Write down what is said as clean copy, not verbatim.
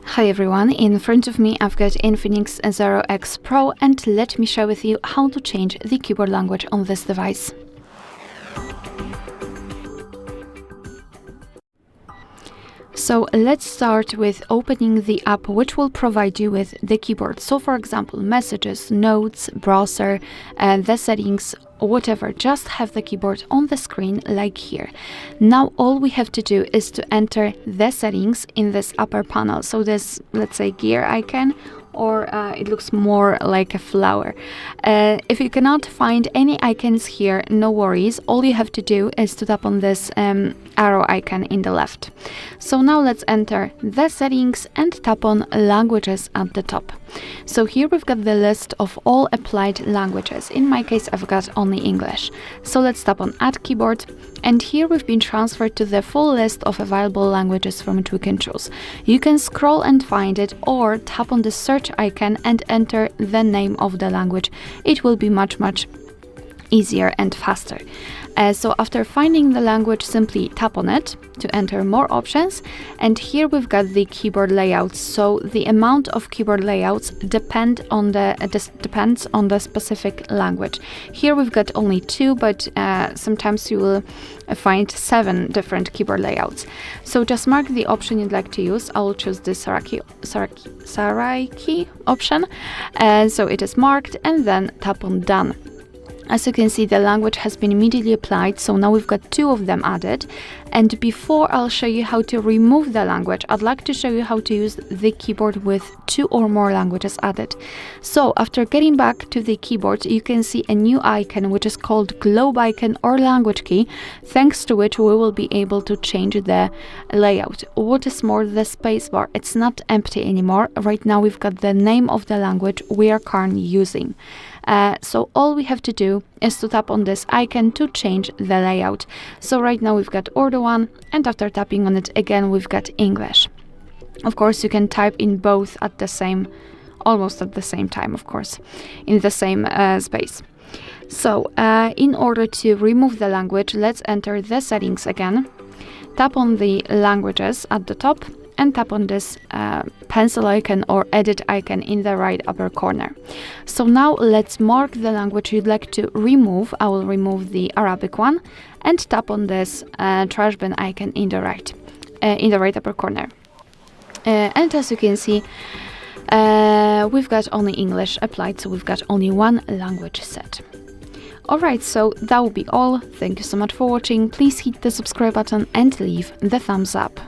Hi everyone, in front of me I've got INFINIX Zero X Pro, and let me share with you how to change the keyboard language on this device. So let's start with opening the app which will provide you with the keyboard. So for example, messages, notes, browser, the settings, whatever, just have the keyboard on the screen like here. Now all we have to do is to enter the settings in this upper panel. So this, let's say, gear icon, or it looks more like a flower. If you cannot find any icons here, no worries. All you have to do is to tap on this arrow icon in the left. So now let's enter the settings and tap on languages at the top. So here we've got the list of all applied languages. In my case, I've got only English. So let's tap on add keyboard, and here we've been transferred to the full list of available languages from which we can choose. You can scroll and find it, or tap on the search icon and enter the name of the language. It will be much easier and faster. So after finding the language, simply tap on it to enter more options, and here we've got the keyboard layouts. So the amount of keyboard layouts depends on the specific language. Here we've got only 2, but sometimes you will find 7 different keyboard layouts. So just mark the option you'd like to use. I will choose the Saraki option, and so it is marked, and then tap on done. As you can see, the language has been immediately applied, so now we've got 2 of them added. And before I'll show you how to remove the language, I'd like to show you how to use the keyboard with 2 or more languages added. So after getting back to the keyboard, you can see a new icon which is called globe icon or language key, thanks to which we will be able to change the layout. What is more, the spacebar, it's not empty anymore. Right now we've got the name of the language we are currently using. So all we have to do is to tap on this icon to change the layout. So right now we've got Urdu, and after tapping on it again, we've got English. Of course, you can type in both at the same, almost at the same time, of course, in the same space. So in order to remove the language, let's enter the settings again. Tap on the languages at the top, and tap on this pencil icon or edit icon in the right upper corner. So now let's mark the language you'd like to remove. I will remove the Arabic one, and tap on this trash bin icon in the right upper corner. And as you can see, we've got only English applied, so we've got only 1 language set. Alright, so that will be all. Thank you so much for watching. Please hit the subscribe button and leave the thumbs up.